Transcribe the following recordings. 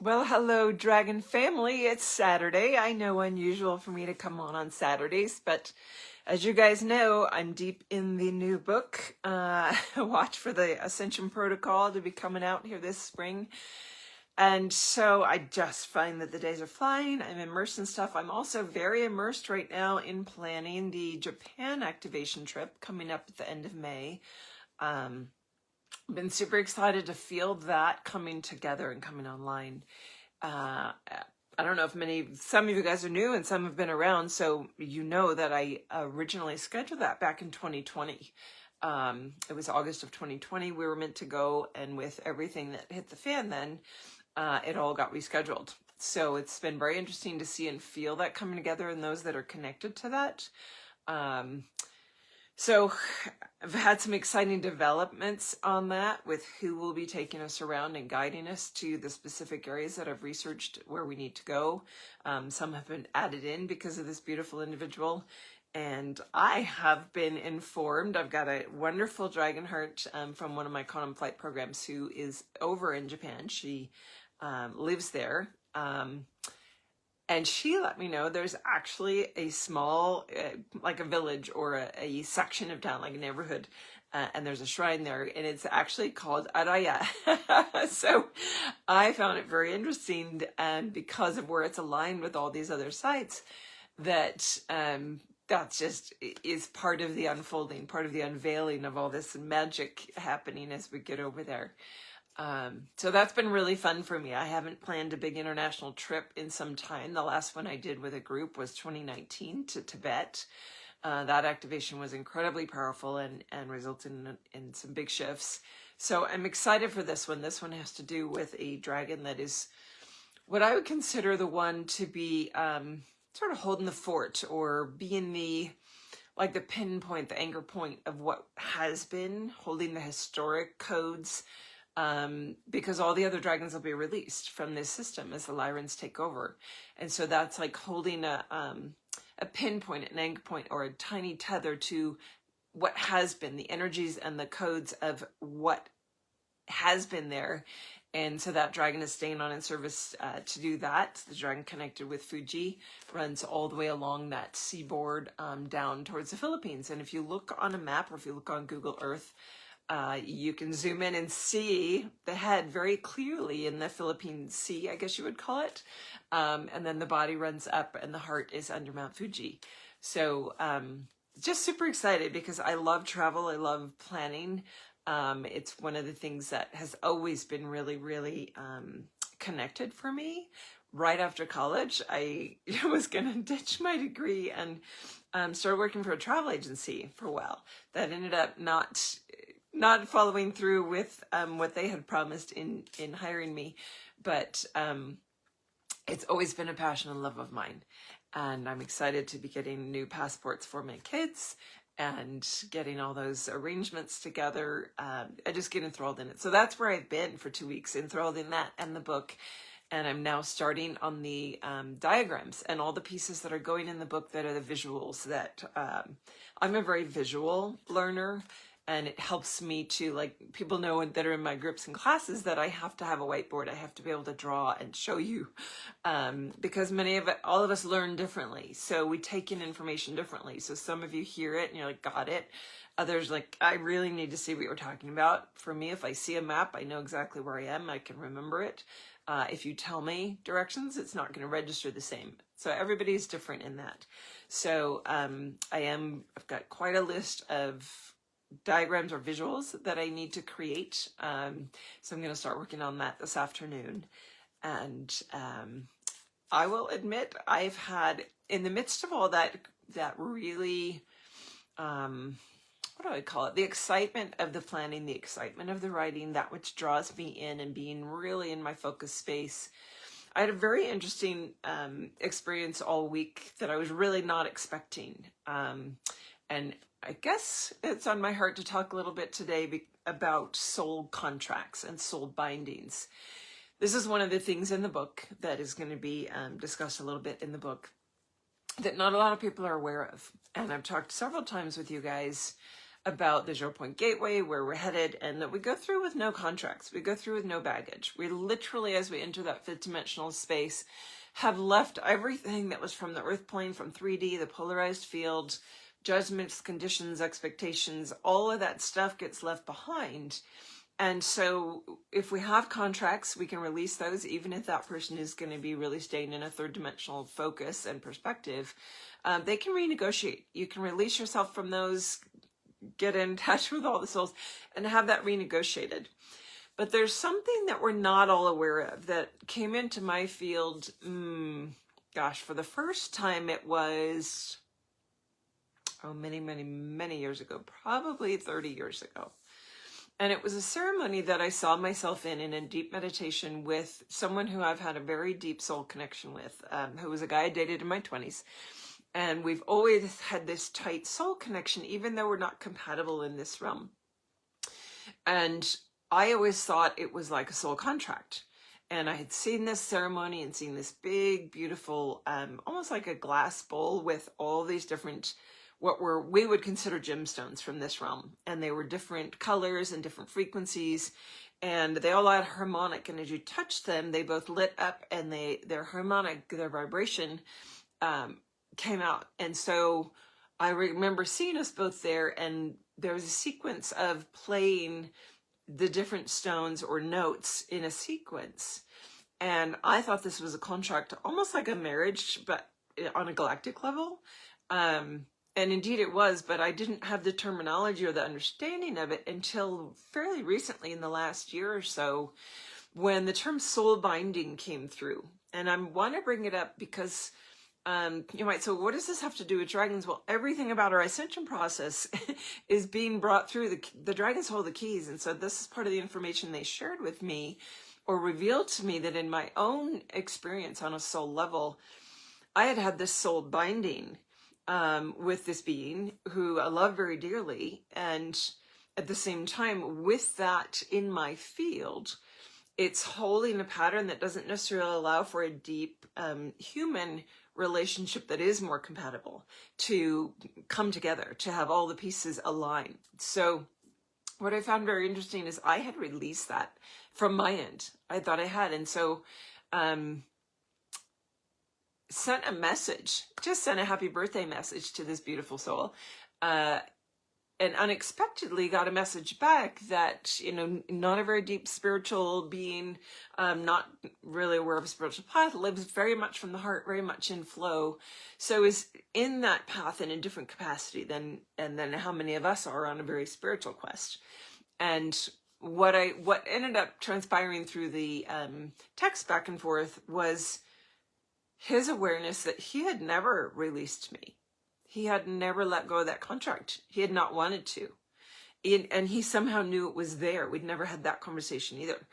Well, hello, Dragon family. It's Saturday. I know unusual for me to come on Saturdays, but as you guys know, I'm deep in the new book. Watch for the Ascension Protocol to be coming out here this spring. And so I just find that the days are flying. I'm immersed in stuff. I'm also very immersed right now in planning the Japan activation trip coming up at the end of May. Been super excited to feel that coming together and coming online. I don't know if some of you guys are new and some have been around, so you know that I originally scheduled that back in 2020. It was August of 2020 we were meant to go, and with everything that hit the fan then, it all got rescheduled. So it's been very interesting to see and feel that coming together and those that are connected to that. So I've had some exciting developments on that with who will be taking us around and guiding us to the specific areas that I've researched where we need to go. Some have been added in because of this beautiful individual. And I have been informed, I've got a wonderful dragon heart from one of my quantum flight programs who is over in Japan. She lives there. And she let me know there's actually a small, like a village or a section of town, like a neighborhood, and there's a shrine there, and it's actually called Araya. So I found it very interesting, and because of where it's aligned with all these other sites, that that's just is part of the unfolding, part of the unveiling of all this magic happening as we get over there. So that's been really fun for me. I haven't planned a big international trip in some time. The last one I did with a group was 2019 to Tibet. That activation was incredibly powerful and resulted in some big shifts. So I'm excited for this one. This one has to do with a dragon that is what I would consider the one to be sort of holding the fort or being the pinpoint, the anchor point of what has been, holding the historic codes. Because all the other dragons will be released from this system as the Lyrans take over. And so that's like holding a pinpoint, an anchor point, or a tiny tether to what has been, the energies and the codes of what has been there. And so that dragon is staying on in service to do that. The dragon connected with Fuji runs all the way along that seaboard down towards the Philippines. And if you look on a map or if you look on Google Earth, you can zoom in and see the head very clearly in the Philippine Sea, I guess you would call it. And then the body runs up and the heart is under Mount Fuji. So just super excited because I love travel. I love planning. It's one of the things that has always been really, really connected for me. Right after college, I was going to ditch my degree and started working for a travel agency for a while. That ended up not following through with what they had promised in hiring me, but it's always been a passion and love of mine, and I'm excited to be getting new passports for my kids and getting all those arrangements together. I just get enthralled in it. So that's where I've been for 2 weeks, enthralled in that and the book. And I'm now starting on the diagrams and all the pieces that are going in the book that are the visuals that I'm a very visual learner. And it helps me to, like, people know that are in my groups and classes that I have to have a whiteboard. I have to be able to draw and show you because all of us learn differently. So we take in information differently. So some of you hear it and you're like, got it. Others like, I really need to see what you're talking about. For me, if I see a map, I know exactly where I am. I can remember it. If you tell me directions, it's not going to register the same. So everybody's different in that. So I've got quite a list of diagrams or visuals that I need to create. So I'm going to start working on that this afternoon. And I will admit I've had, in the midst of all that really, what do I call it? The excitement of the planning, the excitement of the writing, that which draws me in and being really in my focus space. I had a very interesting experience all week that I was really not expecting. And I guess it's on my heart to talk a little bit today about soul contracts and soul bindings. This is one of the things in the book that is going to be discussed a little bit in the book that not a lot of people are aware of. And I've talked several times with you guys about the 0 Point Gateway, where we're headed, and that we go through with no contracts. We go through with no baggage. We literally, as we enter that fifth dimensional space, have left everything that was from the earth plane, from 3D, the polarized field, judgments, conditions, expectations, all of that stuff gets left behind. And so if we have contracts, we can release those, even if that person is going to be really staying in a third dimensional focus and perspective. They can renegotiate. You can release yourself from those, get in touch with all the souls, and have that renegotiated. But there's something that we're not all aware of that came into my field, gosh, for the first time it was, many years ago, probably 30 years ago. And it was a ceremony that I saw myself in a deep meditation with someone who I've had a very deep soul connection with, who was a guy I dated in my 20s. And we've always had this tight soul connection, even though we're not compatible in this realm. And I always thought it was like a soul contract. And I had seen this ceremony and seen this big, beautiful, almost like a glass bowl with all these different, we would consider gemstones from this realm. And they were different colors and different frequencies. And they all had harmonic. And as you touched them, they both lit up, and their harmonic, their vibration, came out. And so I remember seeing us both there, and there was a sequence of playing the different stones or notes in a sequence. And I thought this was a contract, almost like a marriage, but on a galactic level. And indeed it was, but I didn't have the terminology or the understanding of it until fairly recently, in the last year or so, when the term soul binding came through. And I want to bring it up because you might say, what does this have to do with dragons? Well, everything about our ascension process is being brought through. The dragons hold the keys. And so this is part of the information they shared with me, or revealed to me, that in my own experience on a soul level, I had this soul binding with this being who I love very dearly. And at the same time, with that in my field, it's holding a pattern that doesn't necessarily allow for a deep human relationship that is more compatible to come together, to have all the pieces align. So what I found very interesting is I had released that from my end. I thought I had. And so sent a message, just sent a happy birthday message to this beautiful soul. And unexpectedly got a message back that, not a very deep spiritual being, not really aware of a spiritual path, lives very much from the heart, very much in flow. So is in that path in a different capacity than how many of us are on a very spiritual quest. And what ended up transpiring through the text back and forth was his awareness that he had never released me. He had never let go of that contract. He had not wanted to. And he somehow knew it was there. We'd never had that conversation either.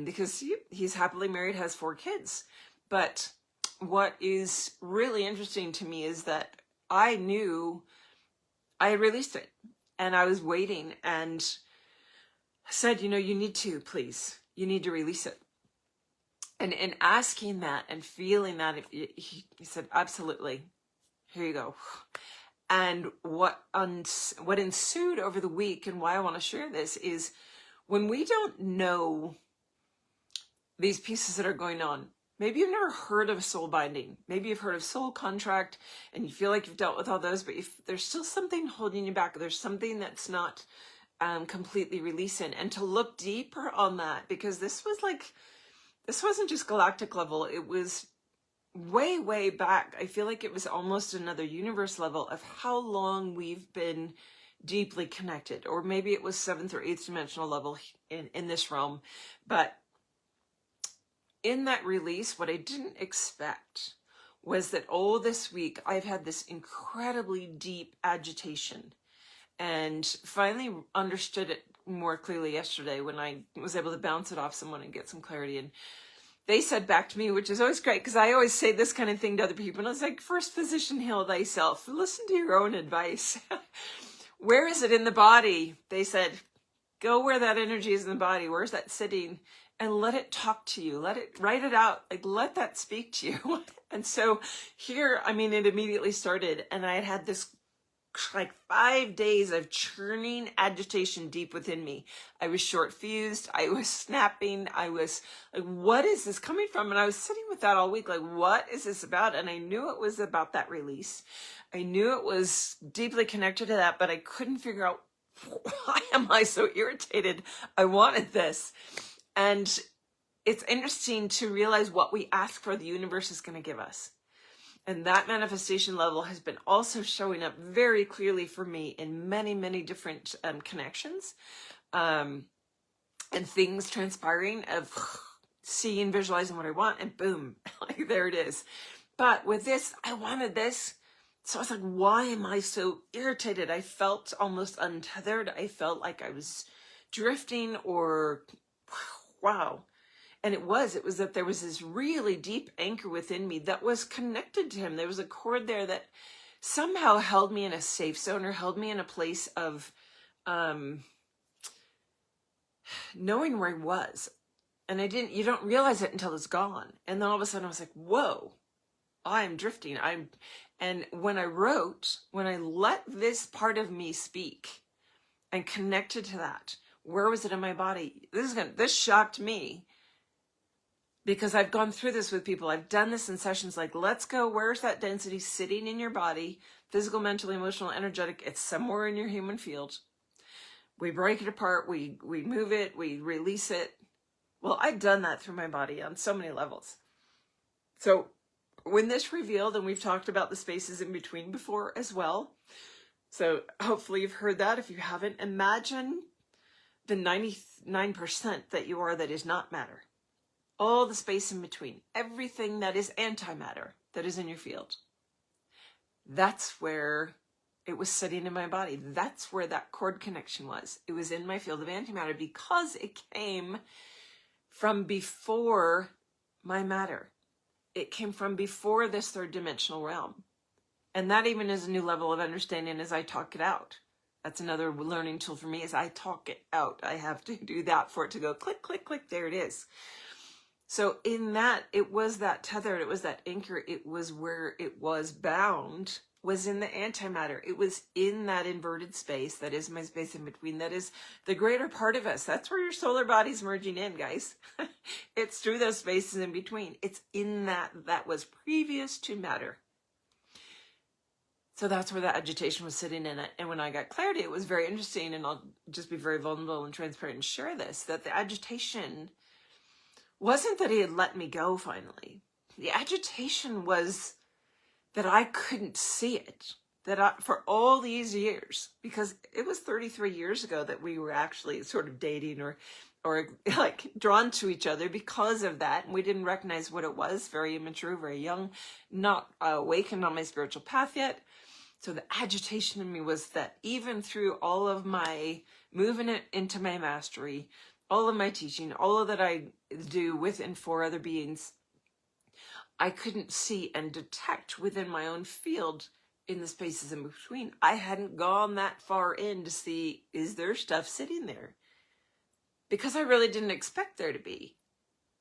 Because he's happily married, has 4 kids. But what is really interesting to me is that I knew I had released it. And I was waiting and said, you need to, please. You need to release it. And in asking that and feeling that, he said, absolutely. Here you go. And what ensued over the week, and why I want to share this, is when we don't know these pieces that are going on. Maybe you've never heard of soul binding. Maybe you've heard of soul contract, and you feel like you've dealt with all those, but there's still something holding you back. There's something that's not completely releasing. And to look deeper on that, because this wasn't just galactic level. It was way, way back. I feel like it was almost another universe level of how long we've been deeply connected, or maybe it was 7th or 8th dimensional level in this realm. But in that release, what I didn't expect was that all this week I've had this incredibly deep agitation, and finally understood it more clearly yesterday when I was able to bounce it off someone and get some clarity. And they said back to me, which is always great, because I always say this kind of thing to other people, and I was like, first physician, heal thyself. Listen to your own advice. Where is it in the body? They said, go where that energy is in the body. Where's that sitting? And let it talk to you. Write it out. Let that speak to you. And so here, it immediately started, and I had this like 5 days of churning agitation deep within me. I was short fused. I was snapping. I was like, what is this coming from? And I was sitting with that all week, like, what is this about? And I knew it was about that release. I knew it was deeply connected to that, but I couldn't figure out, why am I so irritated? I wanted this. And it's interesting to realize what we ask for, the universe is going to give us. And that manifestation level has been also showing up very clearly for me in many, many different connections and things transpiring of seeing, visualizing what I want, and boom, like there it is. But with this, I wanted this. So I was like, why am I so irritated? I felt almost untethered. I felt like I was drifting, or wow. And it was that there was this really deep anchor within me that was connected to him. There was a cord there that somehow held me in a safe zone, or held me in a place of knowing where I was. And you don't realize it until it's gone. And then all of a sudden I was like, whoa, I'm drifting. And when I wrote, when I let this part of me speak and connected to that, where was it in my body? This shocked me. Because I've gone through this with people. I've done this in sessions like, let's go, where's that density sitting in your body? Physical, mental, emotional, energetic. It's somewhere in your human field. We break it apart. We move it. We release it. Well, I've done that through my body on so many levels. So when this revealed, and we've talked about the spaces in between before as well. So hopefully you've heard that. If you haven't, imagine the 99% that you are that is not matter. All the space in between, everything that is antimatter that is in your field. That's where it was sitting in my body. That's where that cord connection was. It was in my field of antimatter because it came from before my matter. It came from before this third dimensional realm. And that even is a new level of understanding as I talk it out. That's another learning tool for me, is I talk it out. I have to do that for it to go click, click, click. There it is. So in that, it was that tethered, it was that anchor, it was where it was bound, was in the antimatter. It was in that inverted space, that is my space in between, that is the greater part of us. That's where your solar body's merging in, guys. It's through those spaces in between. It's in that was previous to matter. So that's where the agitation was sitting in it. And when I got clarity, it was very interesting, and I'll just be very vulnerable and transparent and share this, that the agitation wasn't that he had let me go finally. The agitation was that I couldn't see it. That for all these years, because it was 33 years ago that we were actually sort of dating or like drawn to each other because of that. And we didn't recognize what it was. Very immature, very young, not awakened on my spiritual path yet. So the agitation in me was that even through all of my moving it into my mastery, all of my teaching, all of that I do with and for other beings, I couldn't see and detect within my own field in the spaces in between. I hadn't gone that far in to see, is there stuff sitting there? Because I really didn't expect there to be.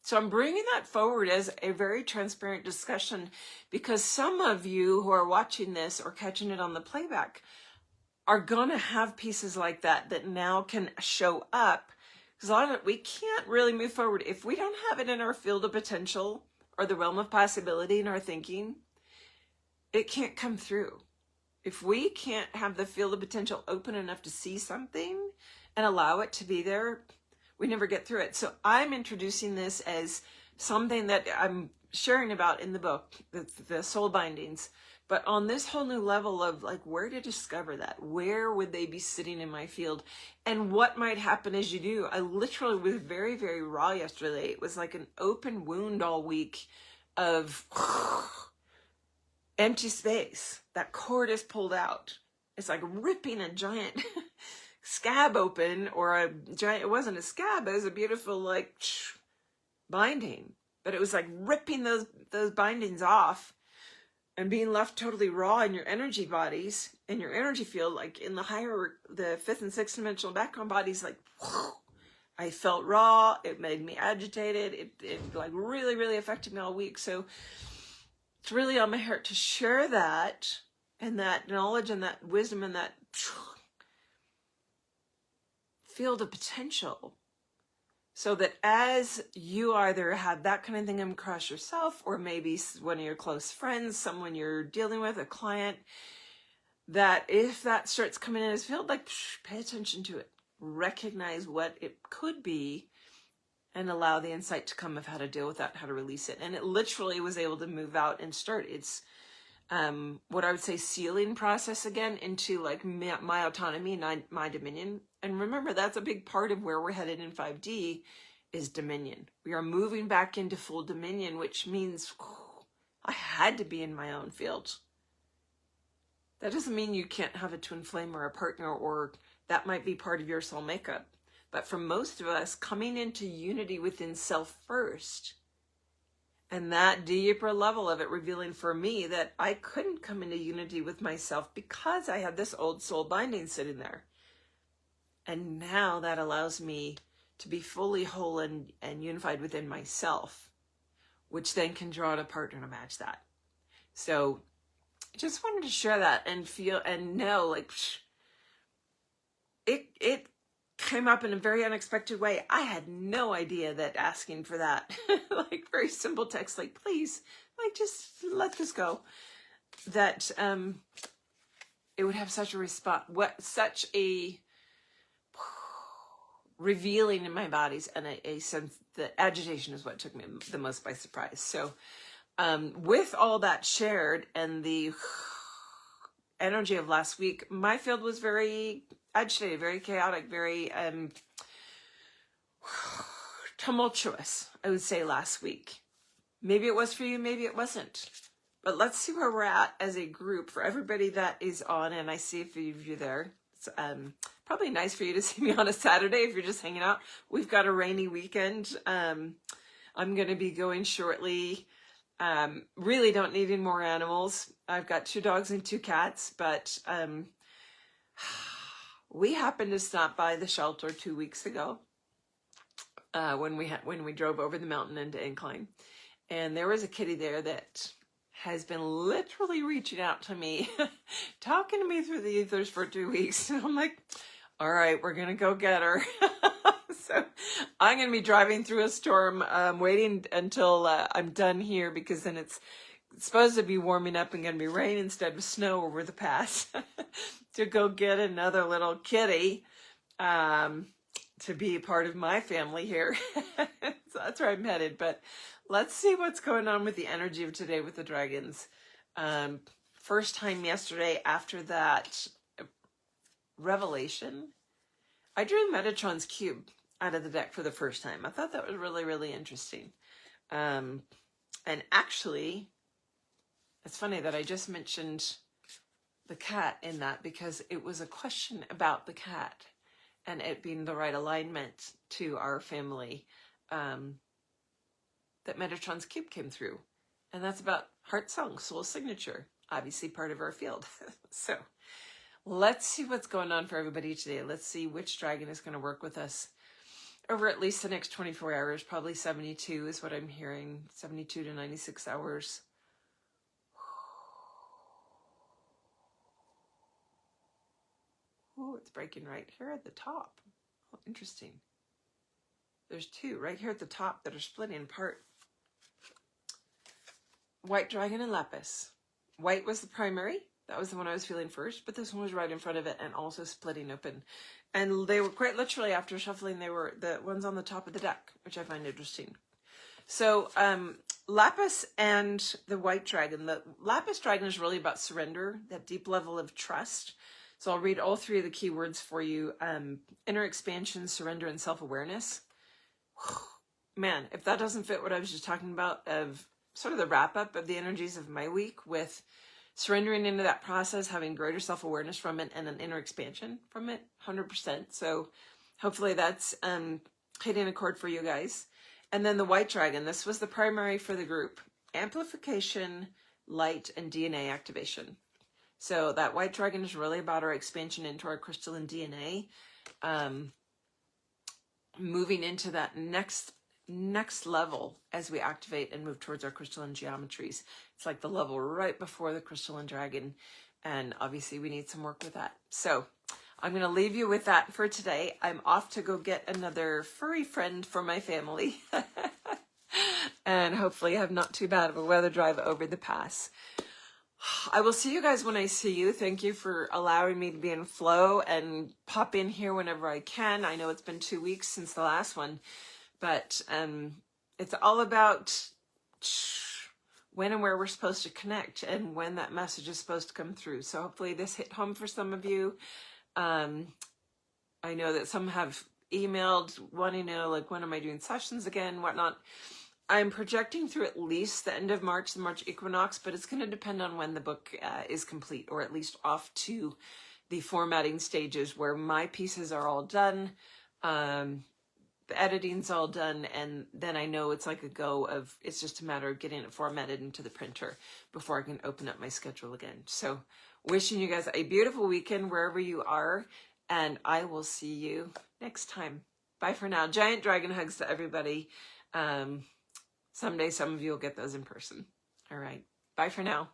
So I'm bringing that forward as a very transparent discussion, because some of you who are watching this or catching it on the playback are going to have pieces like that now can show up. Because a lot of it, we can't really move forward if we don't have it in our field of potential or the realm of possibility in our thinking. It can't come through. If we can't have the field of potential open enough to see something and allow it to be there, we never get through it. So I'm introducing this as something that I'm sharing about in the book, the soul bindings, but on this whole new level of like, where to discover that? Where would they be sitting in my field? And what might happen as you do? I literally was very, very raw yesterday. It was like an open wound all week of empty space. That cord is pulled out. It's like ripping a giant scab open, or a giant, it wasn't a scab, it was a beautiful like binding. But it was like ripping those bindings off and being left totally raw in your energy bodies, in your energy field, like in the higher, the 5th and 6th dimensional background bodies, like, I felt raw. It made me agitated. It like really, really affected me all week. So it's really on my heart to share that and that knowledge and that wisdom and that field of potential, so that as you either have that kind of thing come across yourself, or maybe one of your close friends, someone you're dealing with, a client, that if that starts coming in as field, like, pay attention to it, recognize what it could be, and allow the insight to come of how to deal with that, how to release it. And it literally was able to move out and start its what I would say sealing process again into like my autonomy, my dominion. And remember, that's a big part of where we're headed in 5D is dominion. We are moving back into full dominion, which means I had to be in my own field. That doesn't mean you can't have a twin flame or a partner, or that might be part of your soul makeup. But for most of us, coming into unity within self first, and that deeper level of it revealing for me that I couldn't come into unity with myself because I had this old soul binding sitting there. And now that allows me to be fully whole and unified within myself, which then can draw on a partner to match that. So just wanted to share that and feel and know, like, it came up in a very unexpected way. I had no idea that asking for that, like very simple text, like, please, like, just let this go, that it would have such a response, such a revealing in my bodies, and a sense that agitation is what took me the most by surprise. So with all that shared and the energy of last week, my field was very agitated, very chaotic, very tumultuous, I would say, last week. Maybe it was for you, maybe it wasn't. But let's see where we're at as a group for everybody that is on, and I see a few of you there. It's probably nice for you to see me on a Saturday if you're just hanging out. We've got a rainy weekend. I'm going to be going shortly. Really don't need any more animals. I've got 2 dogs and 2 cats, but we happened to stop by the shelter 2 weeks ago when we drove over the mountain into Incline, and there was a kitty there that has been literally reaching out to me, talking to me through the ethers for 2 weeks. And I'm like, all right, we're gonna go get her. So I'm gonna be driving through a storm, waiting until I'm done here, because then it's supposed to be warming up and gonna be rain instead of snow over the pass, to go get another little kitty to be a part of my family here. So that's where I'm headed. But let's see what's going on with the energy of today with the dragons. First time yesterday after that revelation, I drew Metatron's cube out of the deck for the first time. I thought that was really, really interesting. And actually, it's funny that I just mentioned the cat in that, because it was a question about the cat and it being the right alignment to our family, that Metatron's cube came through. And that's about heart song, soul signature, obviously part of our field. So let's see what's going on for everybody today. Let's see which dragon is going to work with us over at least the next 24 hours. Probably 72 is what I'm hearing, 72 to 96 hours. Oh, it's breaking right here at the top. Oh, interesting. There's 2 right here at the top that are splitting apart. White dragon and lapis. White was the primary. That was the one I was feeling first, but this one was right in front of it and also splitting open. And they were quite literally, after shuffling, they were the ones on the top of the deck, which I find interesting. So lapis and the white dragon. The lapis dragon is really about surrender, that deep level of trust. So I'll read all 3 of the keywords for you. Inner expansion, surrender, and self-awareness. Man, if that doesn't fit what I was just talking about, of sort of the wrap-up of the energies of my week, with surrendering into that process, having greater self-awareness from it, and an inner expansion from it, 100%. So hopefully that's hitting a chord for you guys. And then the white dragon, this was the primary for the group. Amplification, light, and DNA activation. So that white dragon is really about our expansion into our crystalline DNA, moving into that next level as we activate and move towards our crystalline geometries. It's like the level right before the crystalline dragon, And obviously we need some work with that. So I'm going to leave you with that for today. I'm off to go get another furry friend for my family. And hopefully have not too bad of a weather drive over the pass. I will see you guys when I see you. Thank you for allowing me to be in flow and pop in here whenever I can. I know it's been 2 weeks since the last one, but it's all about when and where we're supposed to connect and when that message is supposed to come through. So hopefully this hit home for some of you. I know that some have emailed wanting to know, like, when am I doing sessions again, whatnot. I'm projecting through at least the end of March, the March equinox, but it's going to depend on when the book is complete, or at least off to the formatting stages where my pieces are all done, the editing's all done, and then I know it's like a go of, it's just a matter of getting it formatted into the printer before I can open up my schedule again. So wishing you guys a beautiful weekend wherever you are, and I will see you next time. Bye for now. Giant dragon hugs to everybody. Someday some of you will get those in person. All right. Bye for now.